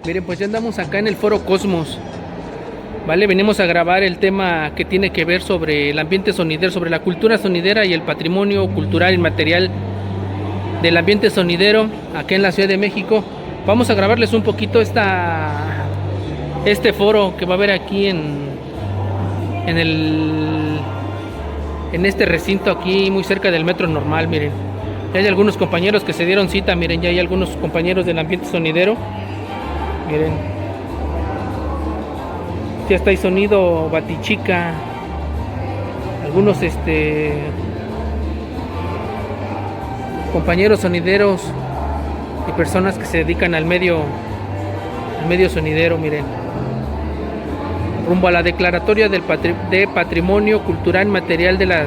Miren, pues ya andamos acá en el Foro Cosmos. Vale, venimos a grabar el tema que tiene que ver sobre el ambiente sonidero, sobre la cultura sonidera y el patrimonio cultural inmaterial del ambiente sonidero acá en la Ciudad de México. Vamos a grabarles un poquito este foro que va a haber aquí en este recinto aquí muy cerca del Metro Normal. Miren, ya hay algunos compañeros que se dieron cita. Miren, ya hay algunos compañeros del ambiente sonidero. Miren, ya está ahí sonido Batichica, algunos compañeros sonideros y personas que se dedican al medio sonidero. Miren, rumbo a la declaratoria de patrimonio cultural inmaterial de la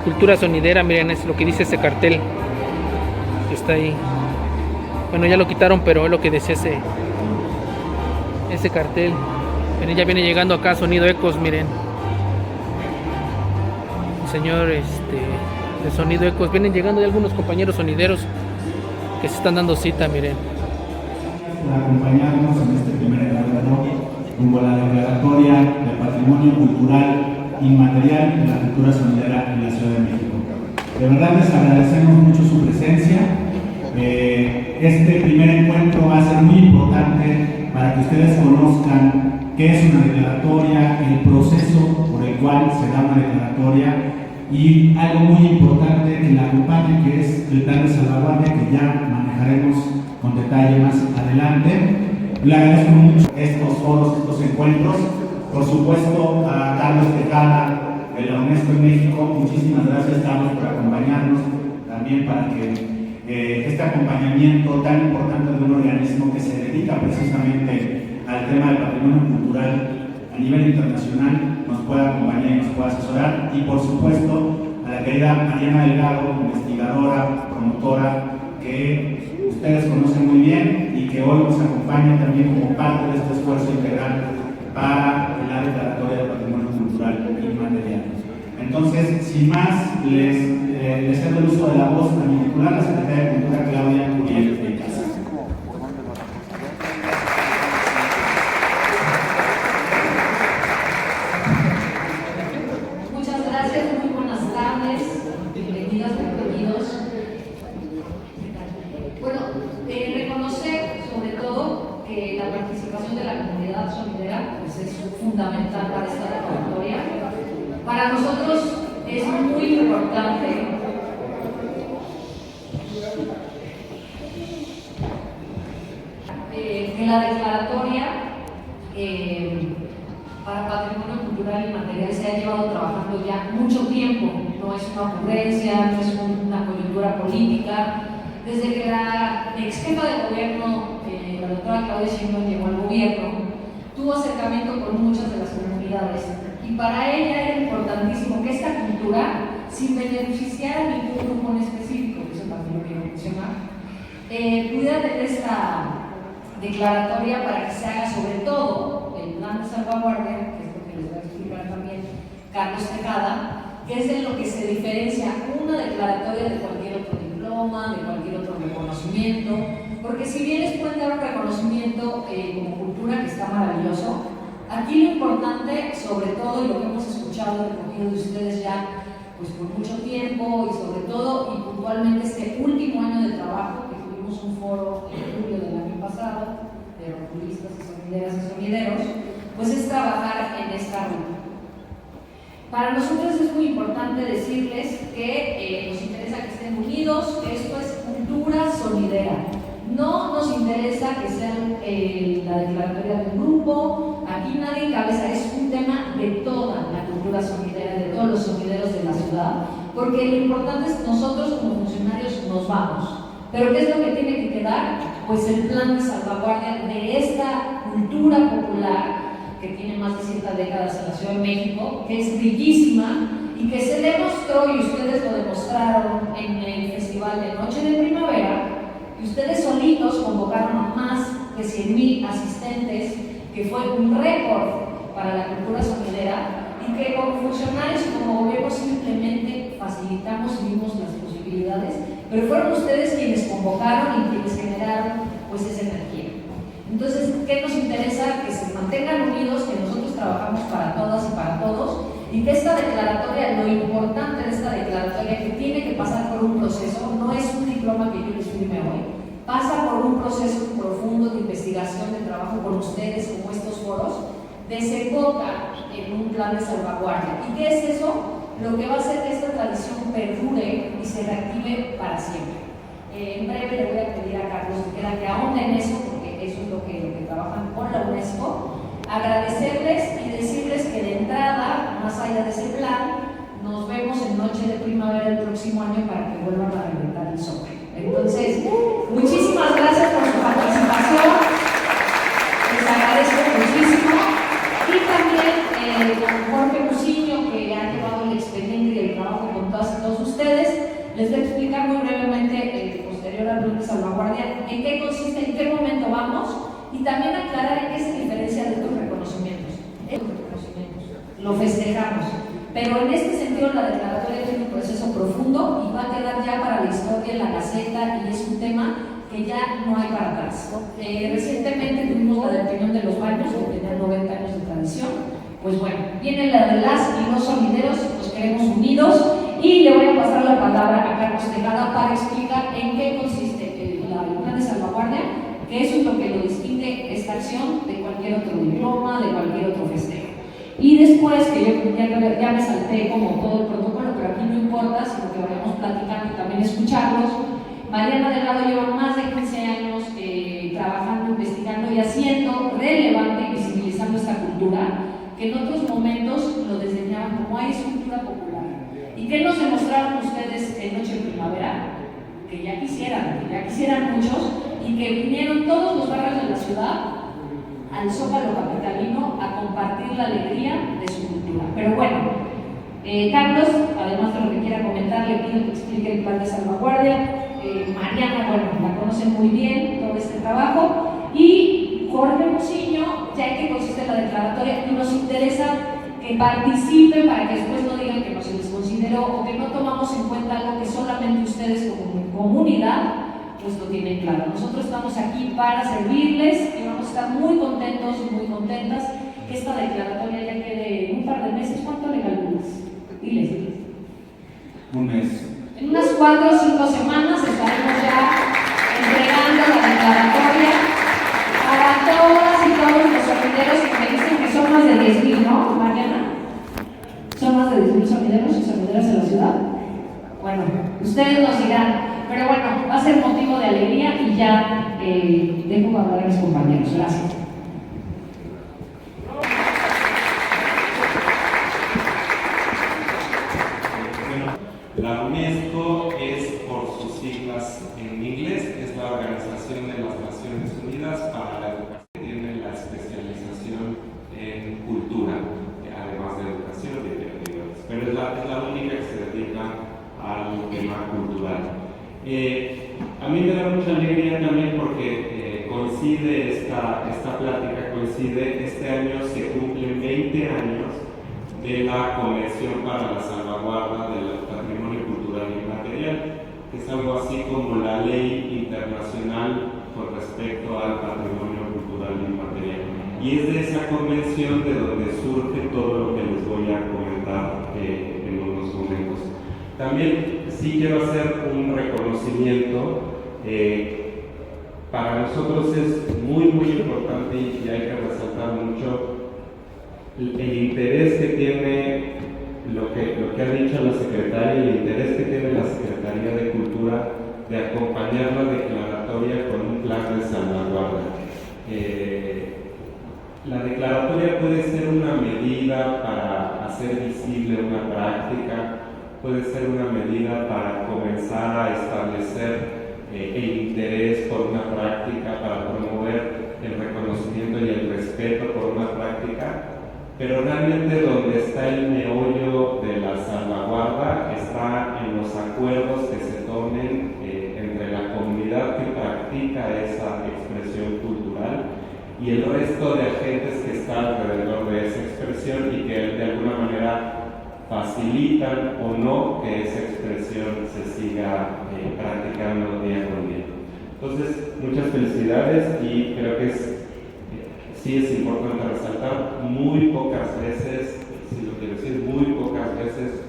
cultura sonidera. Miren, es lo que dice ese cartel que está ahí. Bueno, ya lo quitaron, pero es lo que decía ese cartel. Miren, ya viene llegando acá Sonido Ecos. Miren, el señor de Sonido Ecos. Vienen llegando ya algunos compañeros sonideros que se están dando cita. Miren, por acompañarnos en este primer evento rumbo a la declaratoria del patrimonio cultural inmaterial de la cultura sonidera en la Ciudad de México. De verdad les agradecemos mucho su presencia. Este primer encuentro va a ser muy importante para que ustedes conozcan qué es una declaratoria, el proceso por el cual se da una declaratoria y algo muy importante que la acompañe, que es el plan de salvaguardia que ya manejaremos con detalle más adelante. Le agradezco mucho estos foros, estos encuentros. Por supuesto, a Carlos Tejada de la UNESCO en México, muchísimas gracias, Carlos, por acompañarnos, también para que este acompañamiento tan importante de un organismo que se dedica precisamente al tema del patrimonio cultural a nivel internacional nos pueda acompañar y nos pueda asesorar. Y por supuesto, a la querida Mariana Delgado, investigadora, promotora, que ustedes conocen muy bien y que hoy nos acompaña también como parte de este esfuerzo integral para la declaratoria del patrimonio cultural inmaterial. Entonces, sin más, les cedo el uso de la voz a mi titular, la secretaria de Cultura, Claudia Uriel de Casa. Muchas gracias, muy buenas tardes, bienvenidas, bienvenidos. Bueno, reconocer sobre todo que la participación de la comunidad sonidera pues, es fundamental para esta declaratoria. Para nosotros es muy importante que la declaratoria para patrimonio cultural y material se ha llevado trabajando ya mucho tiempo. No es una ocurrencia, no es una coyuntura política. Desde que la ex jefa de gobierno, la doctora Claudia Sheinbaum, llegó al gobierno, tuvo acercamiento con muchas de las comunidades. Y para ella era importantísimo que esta cultura, sin beneficiar a ningún grupo en específico, que eso también lo quiero mencionar, pudiera tener esta declaratoria para que se haga sobre todo el plan de salvaguardia, que es lo que les va a explicar también Carlos Tejada, que es de lo que se diferencia una declaratoria de cualquier otro diploma, de cualquier otro reconocimiento, porque si bien les pueden dar un reconocimiento como cultura, que está maravilloso, aquí lo importante, sobre todo, y lo que hemos escuchado y recogido de ustedes ya pues por mucho tiempo, y sobre todo, y puntualmente este último año de trabajo, que tuvimos un foro en julio del año pasado, de oculistas y sonideras y sonideros, pues es trabajar en esta ruta. Para nosotros es muy importante decirles que nos interesa que estén unidos, que esto es cultura sonidera. No nos interesa que sea la declaratoria de un grupo, aquí nadie encabeza, es un tema de toda la cultura sonidera, de todos los sonideros de la ciudad, porque lo importante es que nosotros como funcionarios nos vamos. Pero ¿qué es lo que tiene que quedar? Pues el plan de salvaguardia de esta cultura popular que tiene más de 100 décadas en la Ciudad de México, que es bellísima y que se demostró, y ustedes lo demostraron en el Festival de Noche de Primavera, y ustedes solitos convocaron a más de 100,000 asistentes, que fue un récord para la cultura sonidera, y que como funcionarios y como gobierno simplemente facilitamos y vimos las posibilidades, pero fueron ustedes quienes convocaron y quienes generaron pues esa energía. Entonces, ¿qué nos interesa? Que se mantengan unidos, que nosotros trabajamos para todas y para todos, y que esta declaratoria, lo importante de esta declaratoria, que tiene que pasar por un proceso, no es un diploma que yo les firme hoy, pasa por un proceso profundo de investigación, de trabajo con ustedes, como estos foros, desemboca en un plan de salvaguardia. ¿Y qué es eso? Lo que va a hacer que esta tradición perdure y se reactive para siempre. En breve le voy a pedir a Carlos que ahonde en eso, porque eso es lo que trabajan con la UNESCO. Agradecerles y decirles que de entrada, más allá de ese plan, nos vemos en Noche de Primavera el próximo año para que vuelvan a reventar el Zócalo. Entonces, muchísimas gracias por su participación, les agradezco muchísimo. Y también con Jorge Muciño, que ha llevado el expediente y el trabajo con todas y todos ustedes, les voy a explicar muy brevemente, posterior al plan de salvaguardia, en qué consiste, en qué momento vamos, y también aclarar en qué se diferencia de estos reconocimientos. Lo festejamos, pero en este sentido la declaratoria tiene un proceso profundo y va a quedar ya para la historia en la Gaceta, y es un tema que ya no hay para atrás. Recientemente tuvimos la del Peñón de los Baños, que tenía 90 años de tradición. Pues bueno, viene la de las y los sonideros, los queremos unidos, y le voy a pasar la palabra a Carlos Tejada para explicar en qué consiste el plan de salvaguardia, que eso es lo que lo distingue esta acción de cualquier otro diploma, de cualquier otro festejo. Y después, que yo ya me salté como todo el protocolo, pero aquí no importa, sino que vayamos platicando y también escucharlos. Mariana Delgado lleva más de 15 años trabajando, investigando y haciendo relevante y visibilizando esta cultura, que en otros momentos lo desdeñaban como es cultura popular. ¿Y qué nos demostraron ustedes en Noche de Primavera? Que ya quisieran muchos, y que vinieron todos los barrios de la ciudad al Zócalo capitalino a compartir la alegría de su cultura. Pero bueno, Carlos, además de lo que quiera comentar, le pido que explique el plan de salvaguardia. Mariana, bueno, la conocen muy bien, todo este trabajo, y Jorge Muciño, ya en qué consiste la declaratoria, y nos interesa que participen para que después no digan que no se les consideró o que no tomamos en cuenta algo que solamente ustedes como comunidad pues lo tienen claro. Nosotros estamos aquí para servirles y vamos a estar muy contentos y muy contentas que esta declaratoria ya quede en un par de meses. ¿Cuánto le calculas? Diles. Un mes. En unas 4 o 5 semanas estaremos ya entregando la declaratoria para todas y todos los sonideros que me dicen que son más de 10,000, ¿no, Mariana? ¿Son más de 10,000 sonideros y sonideras en la ciudad? Bueno, ustedes nos dirán, pero bueno, va a ser motivo de alegría y ya dejo hablar a mis compañeros. Gracias. La UNESCO es, por sus siglas en inglés, es la Organización de las Naciones Unidas para la Educación. Tiene la especialización en cultura, además de educación y de actividades, pero es la única que se dedica al tema cultural. A mí me da mucha alegría también porque coincide esta plática, este año se cumplen 20 años de la Convención para la Salvaguarda del Patrimonio Cultural Inmaterial, que es algo así como la ley internacional con respecto al patrimonio cultural inmaterial. Y es de esa convención de donde surge todo lo que les voy a comentar en unos momentos. También sí quiero hacer un reconocimiento. Para nosotros es muy importante y hay que resaltar mucho el interés que tiene lo que ha dicho la secretaria, el interés que tiene la Secretaría de Cultura de acompañar la declaratoria con un plan de salvaguarda. La declaratoria puede ser una medida para hacer visible una práctica, puede ser una medida para comenzar a establecer el interés por una práctica, para promover el reconocimiento y el respeto por una práctica. Pero realmente donde está el meollo de la salvaguarda está en los acuerdos que se tomen entre la comunidad que practica esa expresión cultural y el resto de agentes que están alrededor de esa expresión y que de alguna manera facilitan o no que esa expresión se siga practicando día con día. Entonces, muchas felicidades y creo que sí es importante resaltar, muy pocas veces, si lo quiero decir, muy pocas veces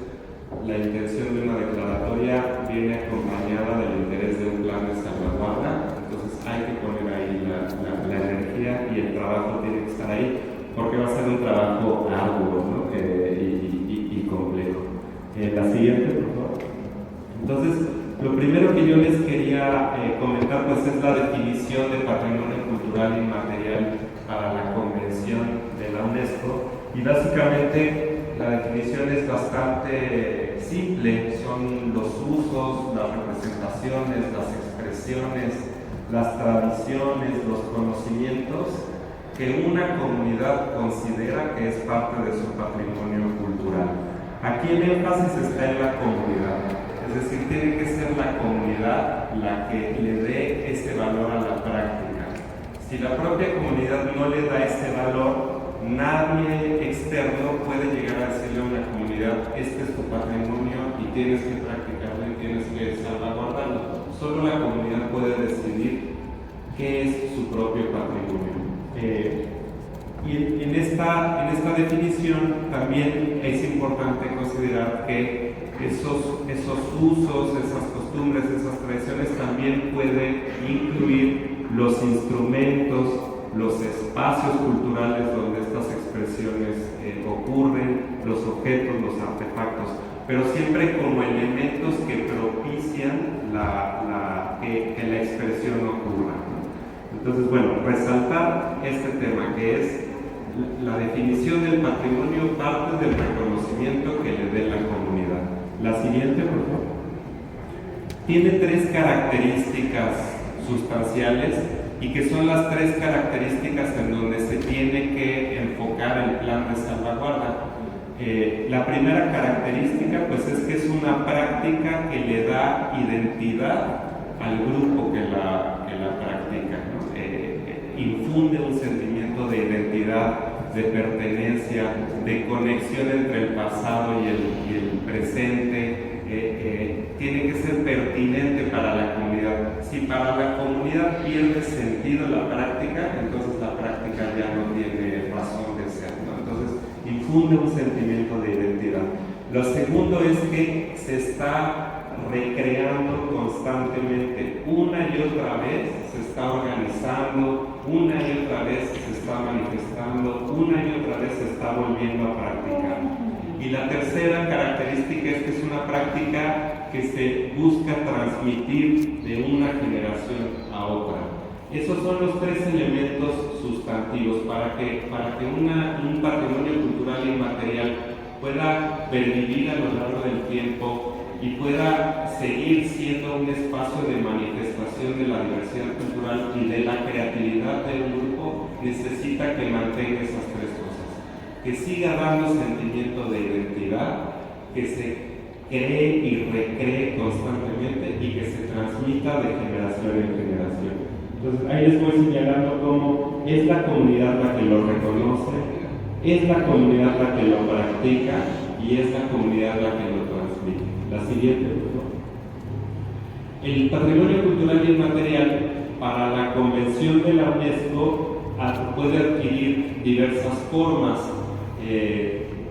la intención de una declaratoria viene acompañada del interés de un plan de salvaguarda. Entonces hay que poner ahí la energía y el trabajo tiene que estar ahí, porque va a ser un trabajo arduo, ¿no? y complejo. La siguiente, por favor. Entonces, lo primero que yo les quería comentar pues es la definición de patrimonio cultural inmaterial para la Convención de la UNESCO, y básicamente la definición es bastante simple. Son los usos, las representaciones, las expresiones, las tradiciones, los conocimientos que una comunidad considera que es parte de su patrimonio cultural. Aquí el énfasis está en la comunidad, es decir, tiene que ser la comunidad la que le dé ese valor a la práctica. Si la propia comunidad no le da ese valor, nadie externo puede llegar a decirle a una comunidad: este es tu patrimonio y tienes que practicarlo y tienes que salvaguardarlo. Solo la comunidad puede decidir qué es su propio patrimonio. Y en esta definición también es importante considerar que esos usos, esas costumbres, esas tradiciones también pueden incluir los instrumentos, los espacios culturales donde estas expresiones ocurren, los objetos, los artefactos, pero siempre como elementos que propician que la expresión ocurra. Entonces, bueno, resaltar este tema, que es la definición del patrimonio, parte del reconocimiento que le dé la comunidad. La siguiente, por favor. Tiene 3 características sustanciales, y que son las 3 características en donde se tiene que enfocar el plan de salvaguarda. La primera característica pues es que es una práctica que le da identidad al grupo que la practica, ¿no? Infunde un sentimiento de identidad, de pertenencia, de conexión entre el pasado y el presente. Tiene que ser pertinente para la comunidad. Si para la comunidad pierde sentido la práctica, entonces la práctica ya no tiene razón de ser, ¿no? Entonces infunde un sentimiento de identidad. Lo segundo es que se está recreando constantemente, una y otra vez se está organizando, una y otra vez se está manifestando, una y otra vez se está volviendo a practicar. Y la tercera característica es que es una práctica que se busca transmitir de una generación a otra. Esos son los 3 elementos sustantivos para que un patrimonio cultural inmaterial pueda pervivir a lo largo del tiempo y pueda seguir siendo un espacio de manifestación de la diversidad cultural y de la creatividad del grupo. Necesita que mantenga esas 3 cosas: que siga dando sentimiento de identidad, que se cree y recree constantemente y que se transmita de generación en generación. Entonces ahí les voy señalando cómo es la comunidad la que lo reconoce, es la comunidad la que lo practica y es la comunidad la que lo transmite. La siguiente, por favor. El patrimonio cultural inmaterial para la Convención de la UNESCO puede adquirir diversas formas.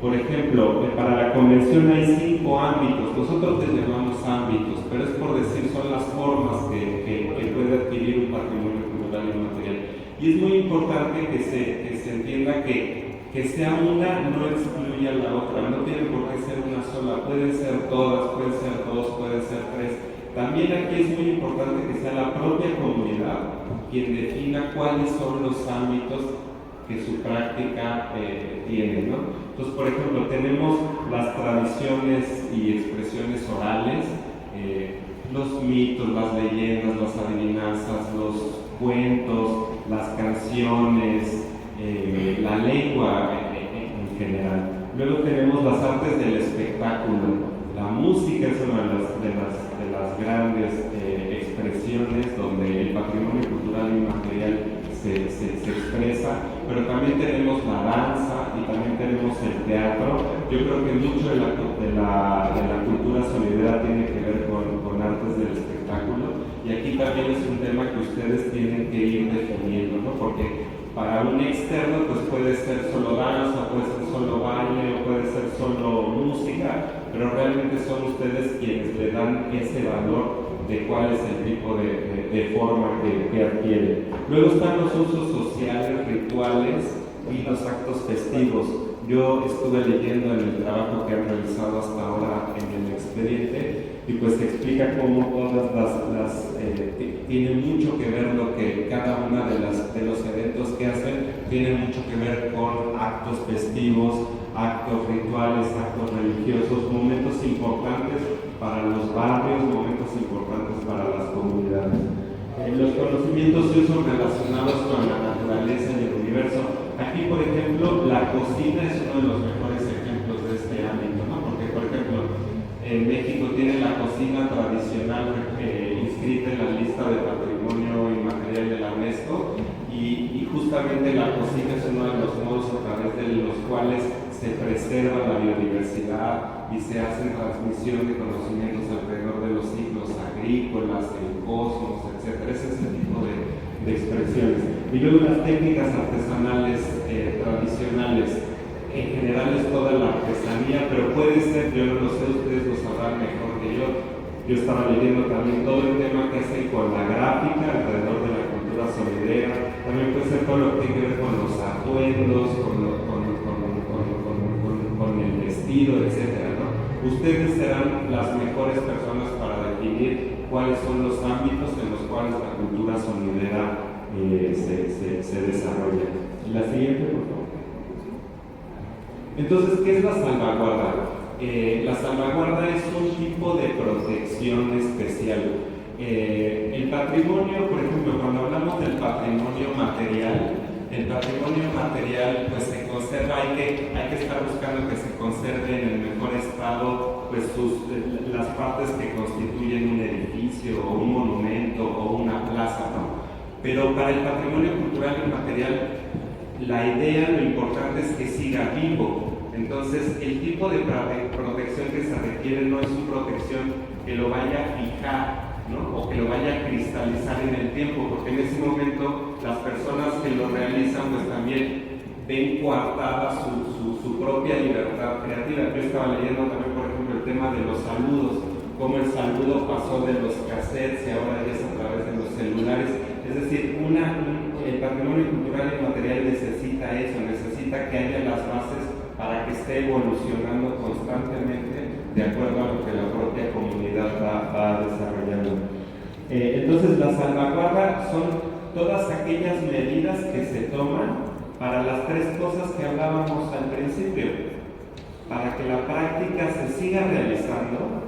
Por ejemplo, para la Convención hay 5 ámbitos. Nosotros les llamamos ámbitos, pero es por decir, son las formas que puede adquirir un patrimonio cultural inmaterial. Y es muy importante que se entienda que sea una no excluye a la otra, no tiene por qué ser una sola, pueden ser todas, pueden ser 2, pueden ser 3. También aquí es muy importante que sea la propia comunidad quien defina cuáles son los ámbitos que su práctica tiene, ¿no? Entonces, por ejemplo, tenemos las tradiciones y expresiones orales, los mitos, las leyendas, las adivinanzas, los cuentos, las canciones, la lengua en general. Luego tenemos las artes del espectáculo. La música es una de las grandes expresiones donde el patrimonio cultural inmaterial se expresa, pero también tenemos la danza y también tenemos el teatro. Yo creo que mucho de la cultura sonidera tiene que ver con artes del espectáculo, y aquí también es un tema que ustedes tienen que ir definiendo, ¿no? Porque para un externo pues puede ser solo danza, puede ser solo baile, o puede ser solo música, pero realmente son ustedes quienes le dan ese valor de cuál es el tipo de forma que adquiere. Luego están los usos sociales, rituales y los actos festivos. Yo estuve leyendo en el trabajo que han realizado hasta ahora en el expediente, y pues explica cómo todas tiene mucho que ver lo que cada una de los eventos que hacen tiene mucho que ver con actos festivos, actos rituales, actos religiosos, momentos importantes para los barrios, momentos importantes para las comunidades. Los conocimientos y usos relacionados con la naturaleza y el universo. Aquí, por ejemplo, la cocina es uno de los mejores ejemplos de este ámbito, ¿no? Porque, por ejemplo, en México tiene la cocina tradicional inscrita en la lista de patrimonio inmaterial de la UNESCO, y justamente la cocina es uno de los modos a través de los cuales se preserva la biodiversidad y se hace transmisión de conocimientos alrededor de los ciclos agrícolas, el cosmos, etc. Ese es el tipo de expresiones. Y luego las técnicas artesanales tradicionales. En general es toda la artesanía, pero puede ser, yo no lo sé, ustedes lo sabrán mejor que yo. Yo estaba leyendo también todo el tema que hacen con la gráfica alrededor de la cultura sonidera. También puede ser todo lo que tiene que ver con los atuendos, con el vestido, etc., ¿no? Ustedes serán las mejores personas para definir cuáles son los ámbitos en los cuales la cultura sonidera se desarrolla. La siguiente, por favor. Entonces, ¿qué es la salvaguarda? La salvaguarda es un tipo de protección especial. El patrimonio, por ejemplo, cuando hablamos del patrimonio material, el patrimonio material pues se conserva, hay que estar buscando que se conserve en el mejor estado pues las partes que constituyen un edificio o un monumento o una plaza, ¿no? Pero para el patrimonio cultural inmaterial, la idea, lo importante es que siga vivo. Entonces, el tipo de protección que se requiere no es una protección que lo vaya a fijar, ¿no? O que lo vaya a cristalizar en el tiempo, porque en ese momento las personas que lo realizan pues también ven coartada su propia libertad creativa. Yo estaba leyendo también, por ejemplo, el tema de los saludos, cómo el saludo pasó de los cassettes y ahora es a través de los celulares. Es decir, el patrimonio cultural inmaterial necesita eso, necesita que haya las bases para que esté evolucionando constantemente de acuerdo a lo que la propia comunidad va desarrollando. Entonces, la salvaguarda son todas aquellas medidas que se toman para las tres cosas que hablábamos al principio: para que la práctica se siga realizando,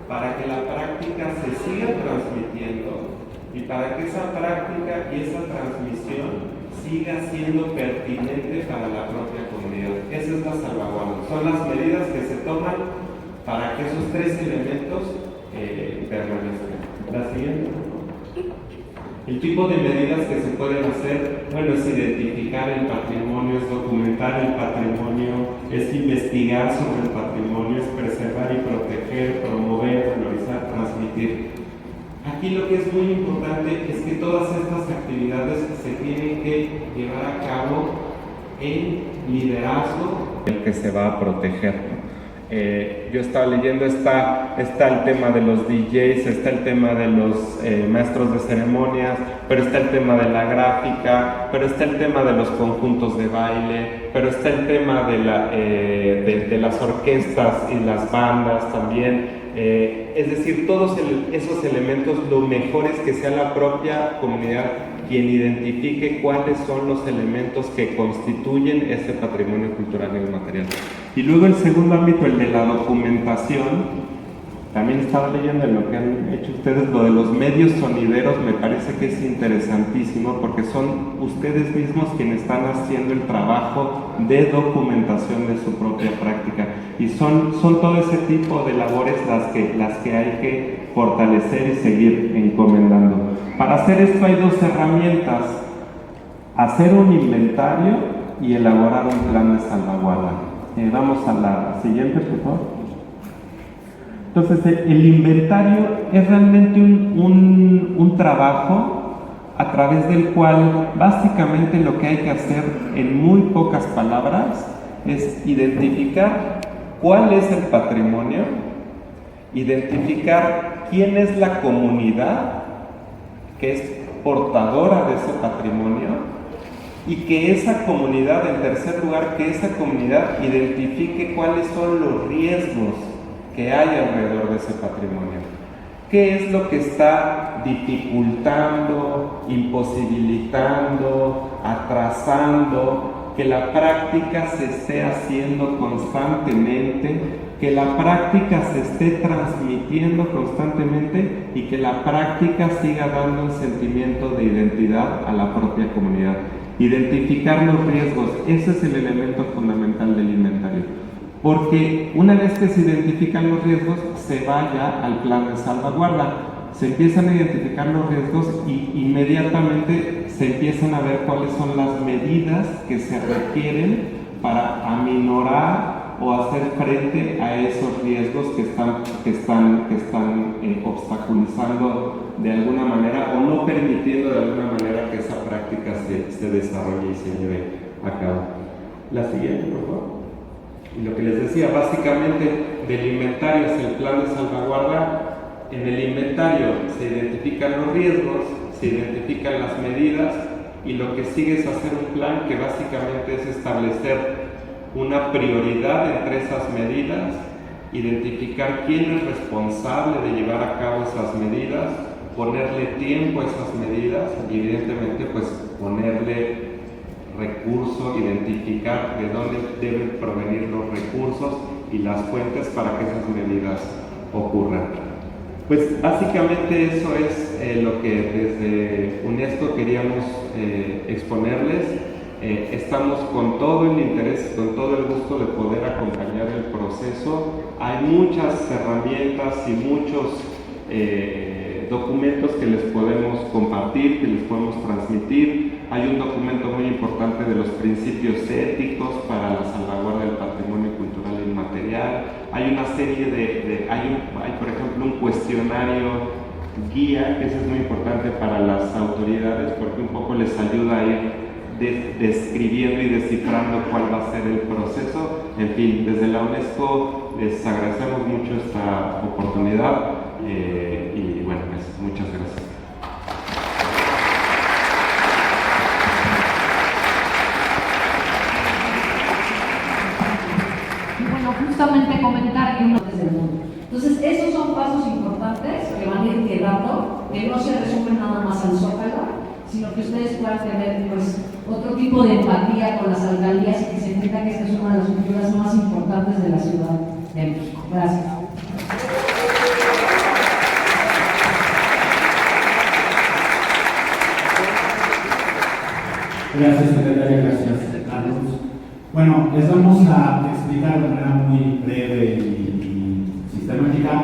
para que la práctica se siga transmitiendo y para que esa práctica y esa transmisión siga siendo pertinente para la propia comunidad. Esa es la salvaguarda. Son las medidas que se toman para que esos tres elementos permanezcan. La siguiente. El tipo de medidas que se pueden hacer, bueno, es identificar el patrimonio, es documentar el patrimonio, es investigar sobre el patrimonio, es preservar y proteger, promover, valorizar, transmitir. Aquí lo que es muy importante es que todas estas actividades se tienen que llevar a cabo en liderazgo el que se va a proteger. Yo estaba leyendo, está el tema de los DJs, está el tema de los maestros de ceremonias, pero está el tema de la gráfica, pero está el tema de los conjuntos de baile, pero está el tema de las orquestas y las bandas también. Es decir, todos esos elementos, lo mejor es que sea la propia comunidad quien identifique cuáles son los elementos que constituyen ese patrimonio cultural inmaterial. Y luego el segundo ámbito, el de la documentación. También estaba leyendo en lo que han hecho ustedes, lo de los medios sonideros. Me parece que es interesantísimo porque son ustedes mismos quienes están haciendo el trabajo de documentación de su propia práctica, y son todo ese tipo de labores las que hay que fortalecer y seguir encomendando. Para hacer esto hay dos herramientas: hacer un inventario y elaborar un plan de salvaguarda. Vamos a la siguiente, por favor. Entonces, el inventario es realmente un trabajo a través del cual básicamente lo que hay que hacer en muy pocas palabras es identificar cuál es el patrimonio, identificar quién es la comunidad que es portadora de ese patrimonio y que esa comunidad, en tercer lugar, que esa comunidad identifique cuáles son los riesgos que hay alrededor de ese patrimonio. ¿Qué es lo que está dificultando, imposibilitando, atrasando que la práctica se esté haciendo constantemente, que la práctica se esté transmitiendo constantemente y que la práctica siga dando un sentimiento de identidad a la propia comunidad? Identificar los riesgos, ese es el elemento fundamental del inventario. Porque una vez que se identifican los riesgos, se va ya al plan de salvaguarda. Se empiezan a identificar los riesgos y inmediatamente se empiezan a ver cuáles son las medidas que se requieren para aminorar o hacer frente a esos riesgos que están obstaculizando de alguna manera o no permitiendo de alguna manera que esa práctica se desarrolle y se lleve a cabo. La siguiente, por favor. Y lo que les decía, básicamente del inventario es el plan de salvaguarda. En el inventario se identifican los riesgos, se identifican las medidas y lo que sigue es hacer un plan que básicamente es establecer una prioridad entre esas medidas, identificar quién es responsable de llevar a cabo esas medidas, ponerle tiempo a esas medidas y evidentemente pues ponerle recurso, identificar de dónde deben provenir los recursos y las fuentes para que esas medidas ocurran. Pues básicamente eso es lo que desde UNESCO queríamos exponerles. Estamos con todo el interés, con todo el gusto de poder acompañar el proceso. Hay muchas herramientas y muchos documentos que les podemos compartir, que les podemos transmitir. Hay un documento muy importante de los principios éticos para la salvaguarda del patrimonio cultural inmaterial. Hay una serie hay por ejemplo un cuestionario guía, que eso es muy importante para las autoridades porque un poco les ayuda a ir describiendo y descifrando cuál va a ser el proceso. En fin, desde la UNESCO les agradecemos mucho esta oportunidad y bueno, pues muchas gracias. Justamente comentar que uno desde el mundo. Entonces, esos son pasos importantes que van a ir quedando, que no se resumen nada más al Zócalo, sino que ustedes puedan tener pues, otro tipo de empatía con las alcaldías y que se entienda que esta es una de las culturas más importantes de la Ciudad de México. Gracias. Gracias, secretaria. Gracias, Carlos. Bueno, les vamos a explicar de manera muy breve y sistemática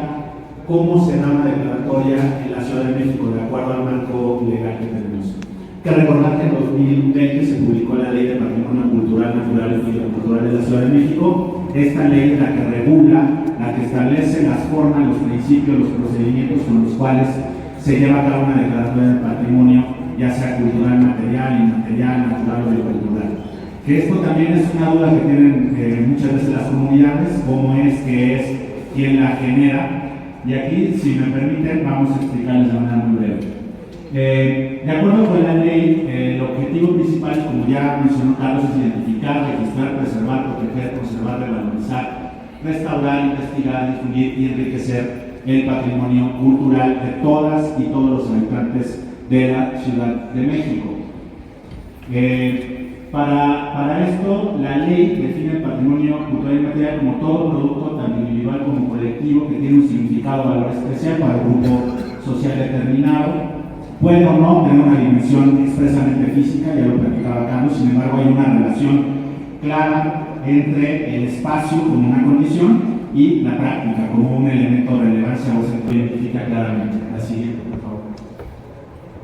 cómo se da una declaratoria en la Ciudad de México de acuerdo al marco legal que tenemos. Hay que recordar que en 2020 se publicó la Ley de Patrimonio Cultural, Natural y Cultural de la Ciudad de México. Esta ley es la que regula, la que establece las formas, los principios, los procedimientos con los cuales se lleva a cabo una declaratoria de patrimonio, ya sea cultural, material, inmaterial, natural o biocultural. Que esto también es una duda que tienen muchas veces las comunidades, cómo es que es quien la genera. Y aquí, si me permiten, vamos a explicarles de manera muy breve. De acuerdo con la ley, el objetivo principal, como ya mencionó Carlos, es identificar, registrar, preservar, proteger, conservar, revalorizar, restaurar, investigar, difundir y enriquecer el patrimonio cultural de todas y todos los habitantes de la Ciudad de México. Para esto, la ley define el patrimonio cultural y material como todo producto, tanto individual como colectivo, que tiene un significado o valor especial para el grupo social determinado. Puede o no tener una dimensión expresamente física, ya lo platicaba Carlos, sin embargo hay una relación clara entre el espacio como una condición y la práctica como un elemento de relevancia o se identifica claramente. La siguiente, por favor.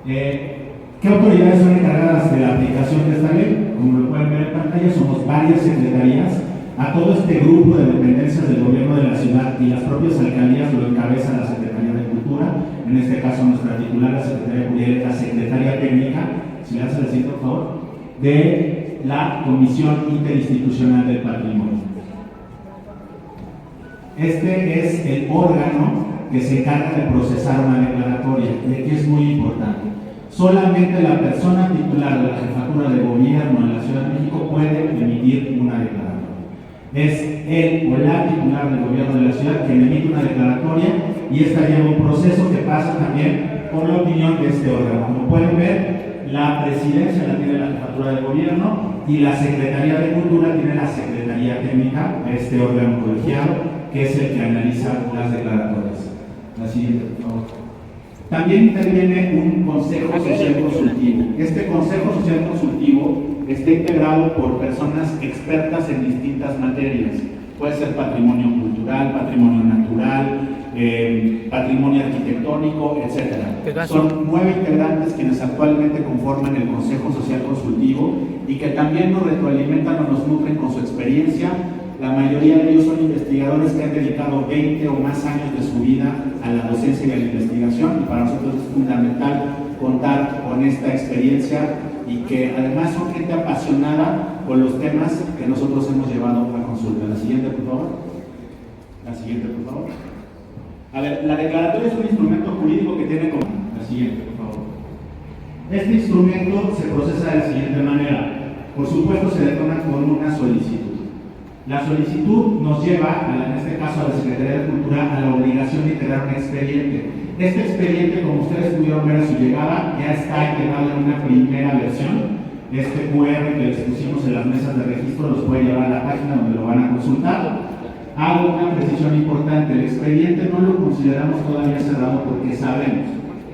¿Qué autoridades son encargadas de la aplicación de esta ley? Como lo pueden ver en pantalla, grupo de dependencias del gobierno de la ciudad y las propias alcaldías lo encabeza la Secretaría de Cultura, en este caso nuestra titular, la Secretaría Curiel, la Secretaría Técnica, si le hace decir por favor, de la Comisión Interinstitucional del Patrimonio. Este es el órgano que se encarga de procesar una declaratoria, y aquí es muy importante. Solamente la persona titular de la jefatura de gobierno en la Ciudad de México puede emitir una declaratoria. Es él o la titular del gobierno de la ciudad quien emite una declaratoria, y esta lleva un proceso que pasa también por la opinión de este órgano. Como pueden ver, la presidencia la tiene la jefatura de gobierno y la Secretaría de Cultura tiene la Secretaría Técnica, este órgano colegiado, que es el que analiza las declaratorias. La siguiente, por favor. También interviene un Consejo Social Consultivo. Este Consejo Social Consultivo está integrado por personas expertas en distintas materias. Puede ser patrimonio cultural, patrimonio natural, patrimonio arquitectónico, etc. Son 9 integrantes quienes actualmente conforman el Consejo Social Consultivo y que también nos retroalimentan o nos nutren con su experiencia. La mayoría de ellos son investigadores que han dedicado 20 o más años de su vida a la docencia y a la investigación, y para nosotros es fundamental contar con esta experiencia y que además son gente apasionada con los temas que nosotros hemos llevado a consulta. La siguiente, por favor. La siguiente, por favor. A ver, la declaratoria es un instrumento jurídico que tiene como... La siguiente, por favor. Este instrumento se procesa de la siguiente manera. Por supuesto, se detona con una solicitud. La solicitud nos lleva, en este caso a la Secretaría de Cultura, a la obligación de integrar un expediente. Este expediente, como ustedes pudieron ver a su llegada, ya está integrado en una primera versión. Este QR que les pusimos en las mesas de registro los puede llevar a la página donde lo van a consultar. Hago una precisión importante: el expediente no lo consideramos todavía cerrado porque sabemos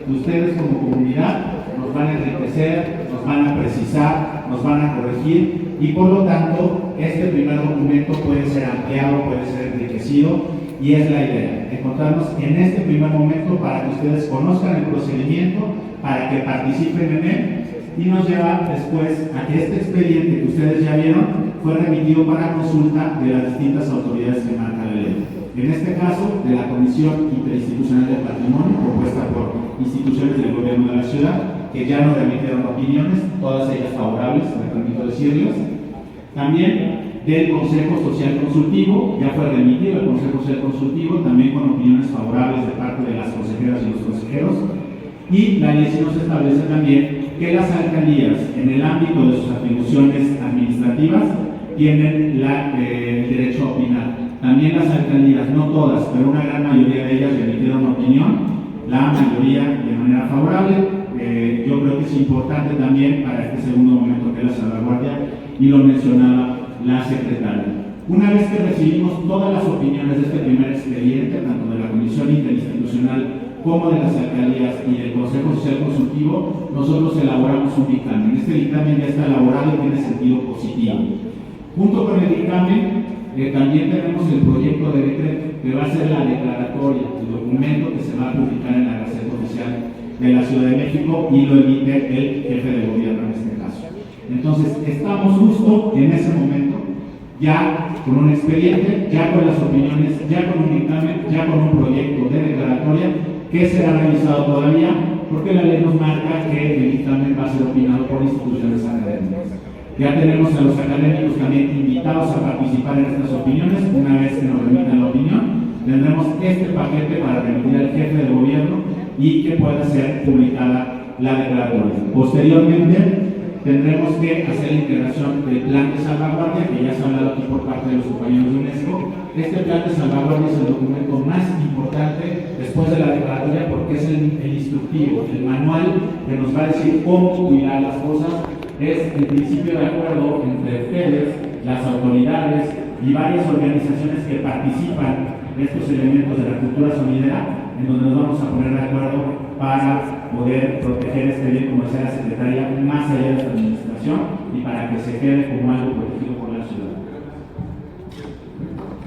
que ustedes como comunidad nos van a enriquecer, nos van a precisar, nos van a corregir, y por lo tanto este primer documento puede ser ampliado, puede ser enriquecido, y es la idea, encontrarnos en este primer momento para que ustedes conozcan el procedimiento, para que participen en él, y nos lleva después a que este expediente que ustedes ya vieron fue remitido para consulta de las distintas autoridades que marca la ley. En este caso, de la Comisión Interinstitucional del Patrimonio, propuesta por instituciones del gobierno de la ciudad, que ya nos remitieron opiniones, todas ellas favorables, me permito decirles. También del Consejo Social Consultivo, ya fue remitido el Consejo Social Consultivo, también con opiniones favorables de parte de las consejeras y los consejeros. Y la ley sí nos establece también que las alcaldías, en el ámbito de sus atribuciones administrativas, tienen el derecho a opinar. También las alcaldías, no todas, pero una gran mayoría de ellas remitieron opinión, la mayoría de manera favorable. Yo creo que es importante también para este segundo momento que es la salvaguardia, y lo mencionaba la secretaria. Una vez que recibimos todas las opiniones de este primer expediente, tanto de la Comisión Interinstitucional como de las alcaldías y del Consejo Social Consultivo, nosotros elaboramos un dictamen. Este dictamen ya está elaborado y tiene sentido positivo. Junto con el dictamen, también tenemos el proyecto de decreto, que va a ser la declaratoria, el documento que se va a publicar en la Gaceta Oficial de la Ciudad de México, y lo emite el jefe de gobierno en este caso. Entonces, estamos justo en ese momento, ya con un expediente, ya con las opiniones, ya con un dictamen, ya con un proyecto de declaratoria que será realizado todavía, porque la ley nos marca que el dictamen va a ser opinado por instituciones académicas. Ya tenemos a los académicos también invitados a participar en estas opiniones. Una vez que nos remitan la opinión, tendremos este paquete para remitir al jefe de gobierno y que pueda ser publicada la declaratoria. Posteriormente, tendremos que hacer la integración del plan de salvaguardia, que ya se ha hablado aquí por parte de los compañeros de UNESCO. Este plan de salvaguardia es el documento más importante después de la declaratoria, porque es el instructivo, el manual que nos va a decir cómo cuidar las cosas. Es el principio de acuerdo entre ustedes, las autoridades y varias organizaciones que participan en estos elementos de la cultura sonidera, en donde nos vamos a poner de acuerdo para poder proteger este bien, como decía la secretaria, más allá de esta administración, y para que se quede como algo protegido por la ciudad.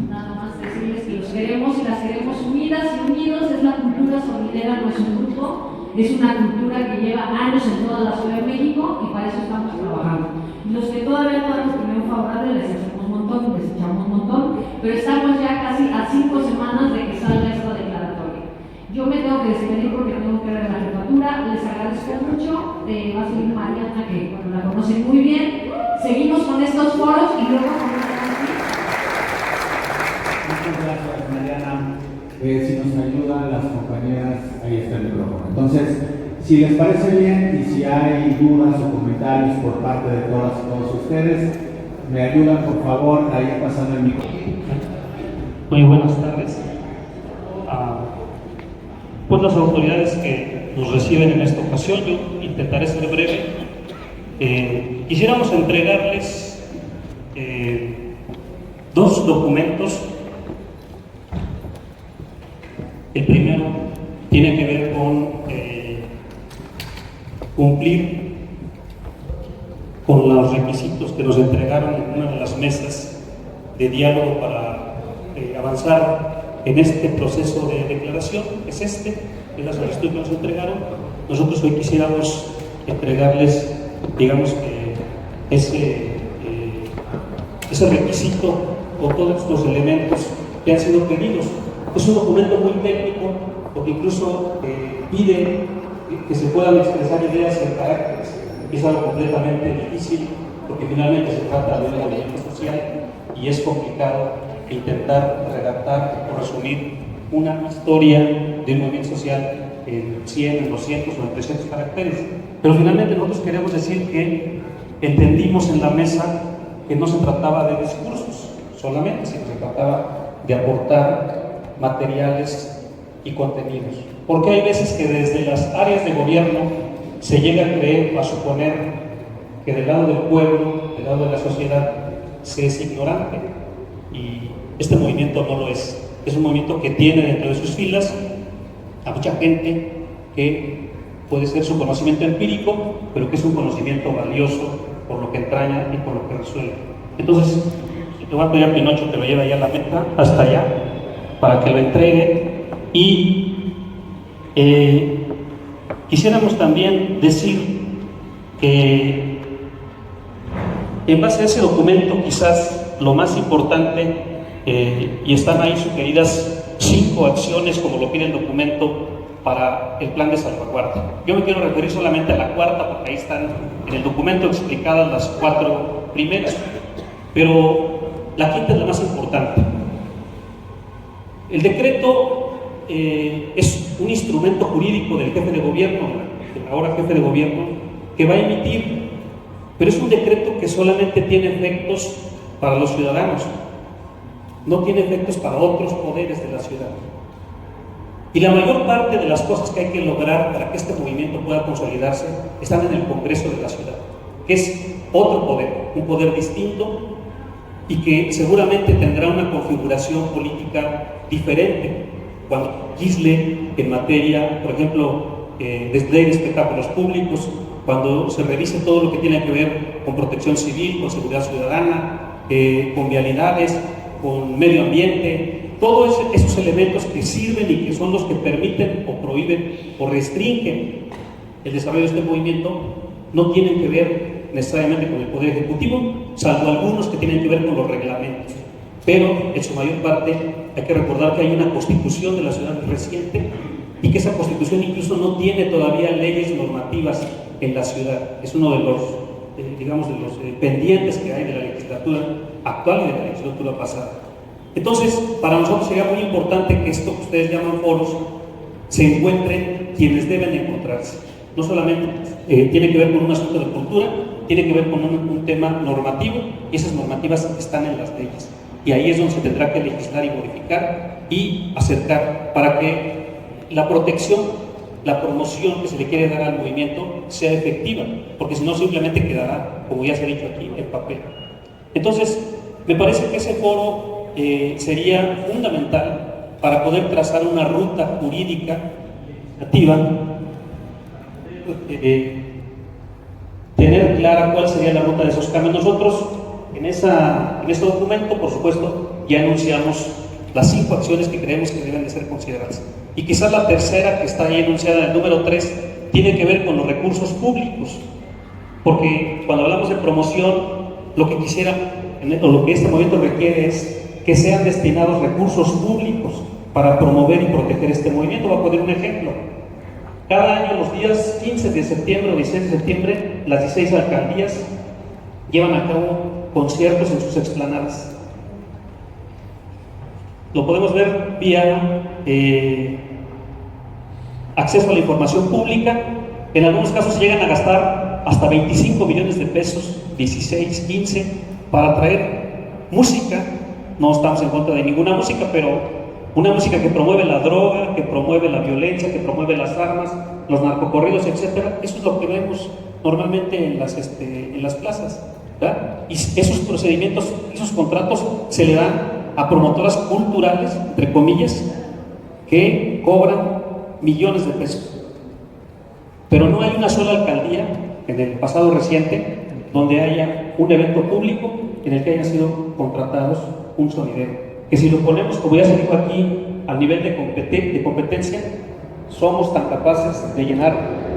Nada más decirles que los queremos y las queremos unidas y unidos. Es la cultura sonidera nuestro grupo. Es una cultura que lleva años en toda la Ciudad de México, y para eso estamos trabajando. Y los que todavía no dan opinión favorable, les echamos un montón, pero tengo que despedir porque tengo que ver la jefatura. Les agradezco mucho. Va a seguir Mariana, que bueno, la conocen muy bien. Seguimos con estos foros y luego con Muchas gracias, Mariana. Si nos ayudan las compañeras, ahí está el micrófono. Entonces, si les parece bien y si hay dudas o comentarios por parte de todas y todos ustedes, me ayudan por favor a ir pasando el micrófono. Muy buenas tardes. Pues las autoridades que nos reciben en esta ocasión, yo intentaré ser breve. Quisiéramos entregarles dos documentos. El primero tiene que ver con cumplir con los requisitos que nos entregaron en una de las mesas de diálogo para avanzar en este proceso de declaración. Es la solicitud que nos entregaron. Nosotros hoy quisiéramos entregarles, digamos, ese requisito o todos los elementos que han sido pedidos. Es un documento muy técnico, porque incluso pide que se puedan expresar ideas en caracteres. Es algo completamente difícil, porque finalmente se trata de un movimiento social y es complicado intentar redactar o resumir una historia de un movimiento social en 100, en 200 o en 300 caracteres. Pero finalmente nosotros queremos decir que entendimos en la mesa que no se trataba de discursos solamente, sino se trataba de aportar materiales y contenidos. Porque hay veces que desde las áreas de gobierno se llega a creer o a suponer que del lado del pueblo, del lado de la sociedad, se es ignorante. Y este movimiento no lo es. Es un movimiento que tiene dentro de sus filas a mucha gente que puede ser su conocimiento empírico, pero que es un conocimiento valioso por lo que entraña y por lo que resuelve. Entonces, le voy a pedir a Pinocho que lo lleve allá a la meta, hasta allá, para que lo entregue. Y quisiéramos también decir que en base a ese documento, quizás lo más importante, y están ahí sugeridas 5 acciones, como lo pide el documento, para el plan de salvaguardia. Yo me quiero referir solamente a la cuarta, porque ahí están en el documento explicadas las 4 primeras, pero la quinta es la más importante. El decreto es un instrumento jurídico del jefe de gobierno, del ahora jefe de gobierno, que va a emitir, pero es un decreto que solamente tiene efectos para los ciudadanos, no tiene efectos para otros poderes de la ciudad. Y la mayor parte de las cosas que hay que lograr para que este movimiento pueda consolidarse están en el Congreso de la ciudad, que es otro poder, un poder distinto y que seguramente tendrá una configuración política diferente cuando legisle en materia, por ejemplo, de ley de espectáculos públicos, cuando se revise todo lo que tiene que ver con protección civil, con seguridad ciudadana, con vialidades, con medio ambiente. Todos esos elementos que sirven y que son los que permiten o prohíben o restringen el desarrollo de este movimiento no tienen que ver necesariamente con el Poder Ejecutivo, salvo algunos que tienen que ver con los reglamentos. Pero en su mayor parte hay que recordar que hay una constitución de la ciudad reciente y que esa constitución incluso no tiene todavía leyes normativas en la ciudad. Es uno de los, digamos, de los pendientes que hay de la legislatura actual y de la legislatura pasada. Entonces, para nosotros sería muy importante que esto que ustedes llaman foros se encuentren quienes deben encontrarse. No solamente tiene que ver con un asunto de cultura, tiene que ver con un tema normativo, y esas normativas están en las leyes. Y ahí es donde se tendrá que legislar y modificar y acercar para que la protección, la promoción que se le quiere dar al movimiento sea efectiva, porque si no simplemente quedará, como ya se ha dicho aquí, en papel. Entonces, me parece que ese foro sería fundamental para poder trazar una ruta jurídica activa, tener clara cuál sería la ruta de esos cambios. Nosotros en este documento, por supuesto, ya anunciamos las 5 acciones que creemos que deben de ser consideradas. Y quizás la tercera, que está ahí anunciada, el número 3, tiene que ver con los recursos públicos. Porque cuando hablamos de promoción, lo que quisiera, o lo que este movimiento requiere es que sean destinados recursos públicos para promover y proteger este movimiento. Voy a poner un ejemplo. Cada año, los días 15 de septiembre o 16 de septiembre, las 16 alcaldías llevan a cabo conciertos en sus explanadas. Lo podemos ver vía acceso a la información pública. En algunos casos llegan a gastar hasta 25 millones de pesos, 16, 15, para traer música. No estamos en contra de ninguna música, pero una música que promueve la droga, que promueve la violencia, que promueve las armas, los narcocorridos, etcétera. Eso es lo que vemos normalmente en las plazas, ¿verdad? Y esos procedimientos, esos contratos se le dan a promotoras culturales, entre comillas, que cobran millones de pesos. Pero no hay una sola alcaldía en el pasado reciente donde haya un evento público en el que hayan sido contratados un sonidero. Que si lo ponemos, como ya se dijo aquí, al nivel de competencia, somos tan capaces de llenar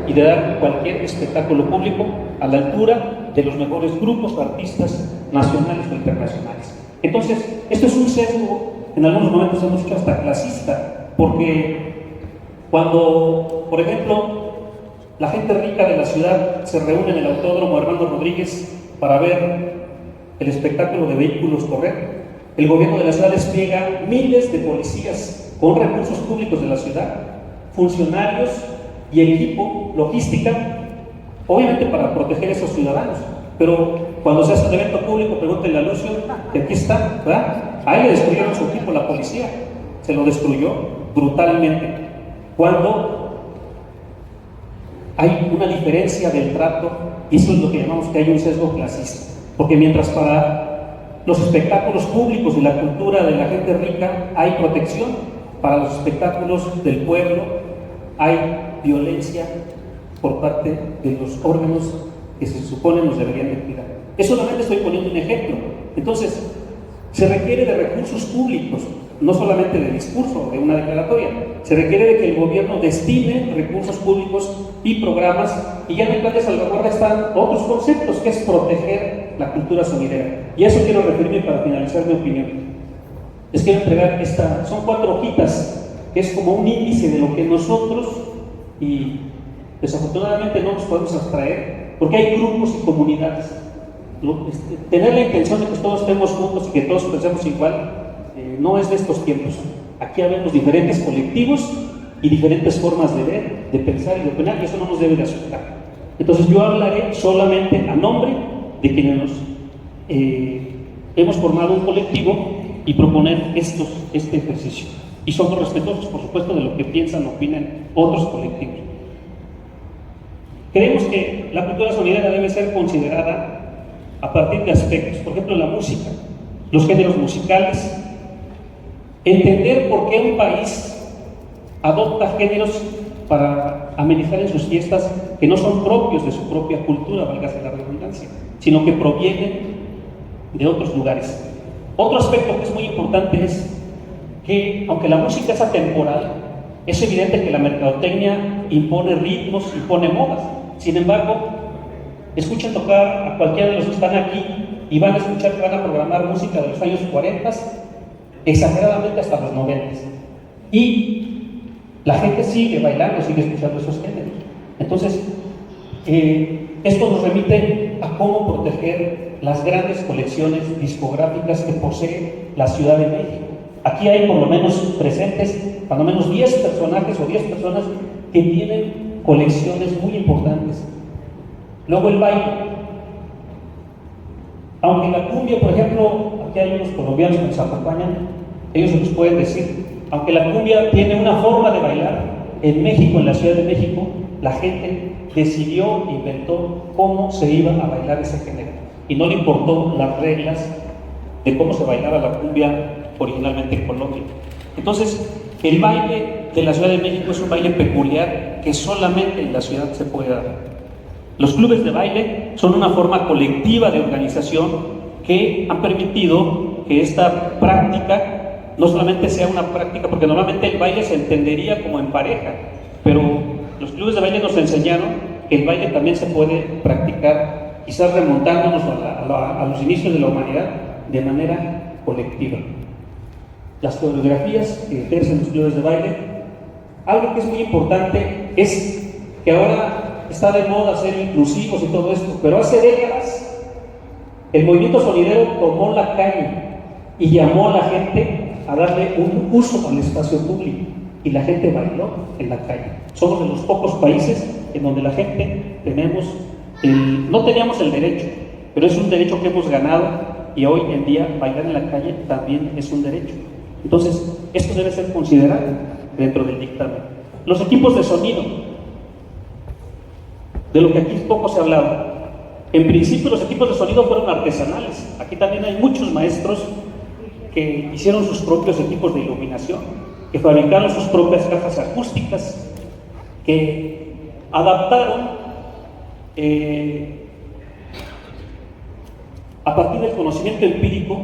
y de dar cualquier espectáculo público a la altura de los mejores grupos o artistas nacionales o internacionales. Entonces, esto es un sesgo, en algunos momentos hemos dicho hasta clasista, porque cuando, por ejemplo, la gente rica de la ciudad se reúne en el Autódromo Hermano Rodríguez para ver el espectáculo de vehículos correr, el gobierno de la ciudad despliega miles de policías con recursos públicos de la ciudad, funcionarios y equipo, logística, obviamente para proteger a esos ciudadanos. Pero cuando se hace un evento público, pregúntenle a Lucio, que aquí está, ¿verdad? Ahí le destruyeron su equipo, la policía, se lo destruyó brutalmente. Cuando hay una diferencia del trato, y eso es lo que llamamos que hay un sesgo clasista. Porque mientras para los espectáculos públicos y la cultura de la gente rica hay protección, para los espectáculos del pueblo hay violencia por parte de los órganos que se supone nos deberían de cuidar. Eso solamente estoy poniendo un ejemplo. Entonces, se requiere de recursos públicos, no solamente de discurso, de una declaratoria. Se requiere de que el gobierno destine recursos públicos y programas, y ya en el plan de salvaguarda están otros conceptos, que es proteger la cultura sonidera. Y a eso quiero referirme para finalizar mi opinión. Les quiero entregar son 4 hojitas, que es como un índice de lo que nosotros, y desafortunadamente no nos podemos abstraer, porque hay grupos y comunidades. Tener la intención de que todos estemos juntos y que todos pensemos igual, no es de estos tiempos. Aquí habemos diferentes colectivos y diferentes formas de ver, de pensar y de opinar, y eso no nos debe de asustar. Entonces yo hablaré solamente a nombre de quienes hemos formado un colectivo y proponer este ejercicio. Y somos respetuosos, por supuesto, de lo que piensan o opinan otros colectivos. Creemos que la cultura sonidera debe ser considerada a partir de aspectos, por ejemplo, la música, los géneros musicales, entender por qué un país adopta géneros para amenizar en sus fiestas que no son propios de su propia cultura, válgase la redundancia, sino que provienen de otros lugares. Otro aspecto que es muy importante es que, aunque la música es atemporal, es evidente que la mercadotecnia impone ritmos, impone modas. Sin embargo, escuchen tocar a cualquiera de los que están aquí y van a escuchar que van a programar música de los años 40, exageradamente hasta los 90. Y la gente sigue bailando, sigue escuchando esos géneros. Entonces, esto nos remite a cómo proteger las grandes colecciones discográficas que posee la Ciudad de México. Aquí hay por lo menos presentes, cuando menos 10 personajes o 10 personas que tienen colecciones muy importantes. Luego el baile. Aunque la cumbia, por ejemplo, aquí hay unos colombianos que nos acompañan, ellos nos pueden decir, aunque la cumbia tiene una forma de bailar, en México, en la Ciudad de México, la gente decidió, inventó cómo se iba a bailar ese género. Y no le importó las reglas de cómo se bailaba la cumbia originalmente en Colombia. Entonces, el baile de la Ciudad de México es un baile peculiar que solamente en la ciudad se puede dar. Los clubes de baile son una forma colectiva de organización que han permitido que esta práctica no solamente sea una práctica, porque normalmente el baile se entendería como en pareja, pero los clubes de baile nos enseñaron que el baile también se puede practicar, quizás remontándonos a los inicios de la humanidad, de manera colectiva. las coreografías que ejercen los clubes de baile. Algo que es muy importante es que ahora está de moda ser inclusivos y todo esto, pero hace décadas el movimiento sonidero tomó la calle y llamó a la gente a darle un uso al espacio público, y la gente bailó en la calle. Somos de los pocos países en donde la gente no teníamos el derecho, pero es un derecho que hemos ganado, y hoy en día bailar en la calle también es un derecho. Entonces, esto debe ser considerado dentro del dictamen. Los equipos de sonido, de lo que aquí poco se ha hablado. En principio los equipos de sonido fueron artesanales. Aquí también hay muchos maestros que hicieron sus propios equipos de iluminación, que fabricaron sus propias cajas acústicas, que adaptaron a partir del conocimiento empírico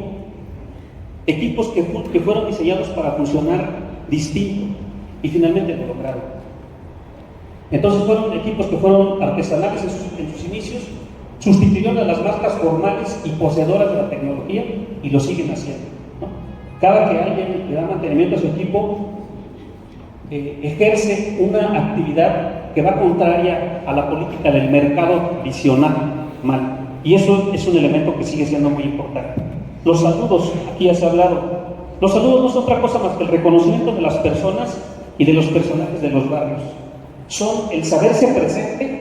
equipos que fueron diseñados para funcionar distinto, y finalmente lo lograron. Entonces fueron equipos que fueron artesanales en sus inicios, sustituyeron a las marcas formales y poseedoras de la tecnología, y lo siguen haciendo, ¿no? Cada que alguien le da mantenimiento a su equipo, ejerce una actividad que va contraria a la política del mercado tradicional, mal. Y eso es un elemento que sigue siendo muy importante. Los saludos, aquí ya se ha hablado. Los saludos no son otra cosa más que el reconocimiento de las personas y de los personajes de los barrios. Son el saberse presente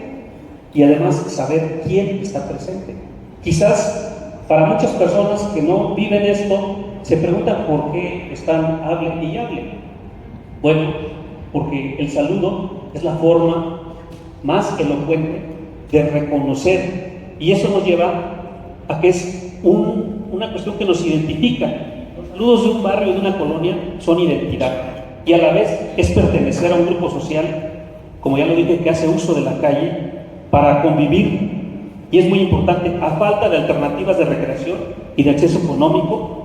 y además saber quién está presente. Quizás para muchas personas que no viven esto se preguntan por qué están hable y hable. Bueno, porque el saludo es la forma más elocuente de reconocer, y eso nos lleva a que es una cuestión que nos identifica. Los saludos de un barrio, de una colonia, son identidad, y a la vez es pertenecer a un grupo social, como ya lo dije, que hace uso de la calle para convivir. Y es muy importante, a falta de alternativas de recreación y de acceso económico,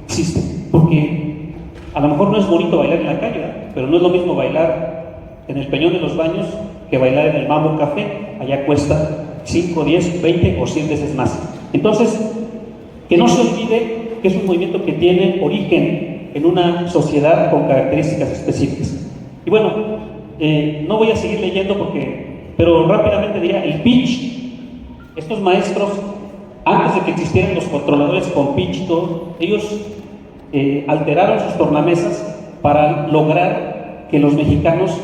existe, porque a lo mejor no es bonito bailar en la calle, ¿verdad? Pero no es lo mismo bailar en el Peñón de los Baños que bailar en el Mambo Café. Allá cuesta 5, 10, 20 o 100 veces más. Entonces, que no se olvide que es un movimiento que tiene origen en una sociedad con características específicas. Y bueno, no voy a seguir leyendo pero rápidamente diría el pitch. Estos maestros, antes de que existieran los controladores con pitch y todo, ellos alteraron sus tornamesas para lograr que los mexicanos,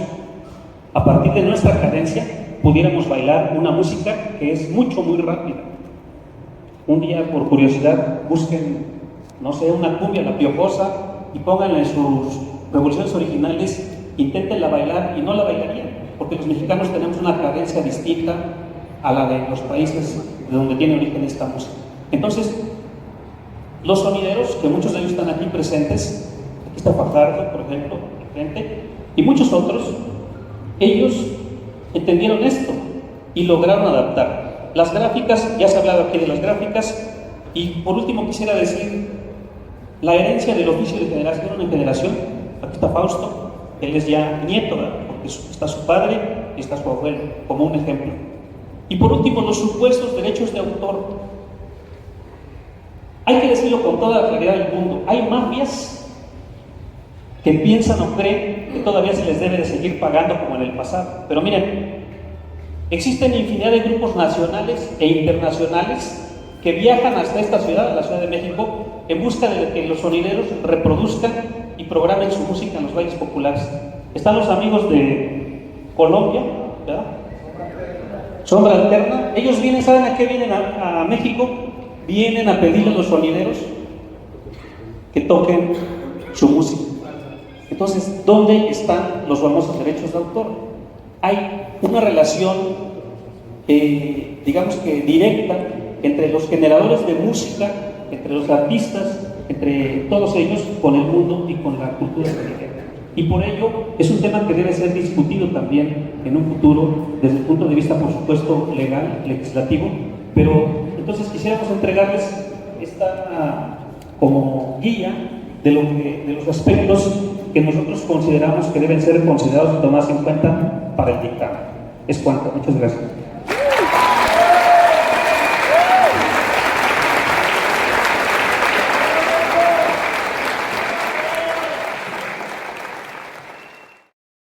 a partir de nuestra cadencia, pudiéramos bailar una música que es muy rápida. Un día, por curiosidad, busquen, no sé, una cumbia, La Piojosa, y pónganla en sus revoluciones originales, inténtenla bailar y no la bailarían, porque los mexicanos tenemos una cadencia distinta a la de los países de donde tiene origen esta música. Entonces, los sonideros, que muchos de ellos están aquí presentes, aquí está Fajardo, por ejemplo, frente, y muchos otros, ellos entendieron esto y lograron adaptar. Las gráficas, ya se ha hablado aquí de las gráficas, y por último quisiera decir la herencia del oficio de generación en generación. Aquí está Fausto, él es ya nieto, ¿verdad? Porque está su padre y está su abuelo, como un ejemplo. Y por último, los supuestos derechos de autor. Hay que decirlo con toda la claridad del mundo, hay mafias que piensan o creen que todavía se les debe de seguir pagando como en el pasado. Pero miren, existen infinidad de grupos nacionales e internacionales que viajan hasta esta ciudad, a la Ciudad de México, en busca de que los sonideros reproduzcan y programen su música en los bailes populares. Están los amigos de Colombia, ¿verdad? Sombra Alterna. Ellos vienen, ¿saben a qué vienen a México? Vienen a pedirle a los sonideros que toquen su música. Entonces, ¿dónde están los famosos derechos de autor? Hay una relación, digamos que directa, entre los generadores de música, entre los artistas, entre todos ellos, con el mundo y con la cultura mexicana. Y por ello es un tema que debe ser discutido también en un futuro, desde el punto de vista, por supuesto, legal, legislativo. Pero entonces quisiéramos entregarles esta como guía de los aspectos que nosotros consideramos que deben ser considerados y tomados en cuenta para el dictamen. Es cuanto. Muchas gracias.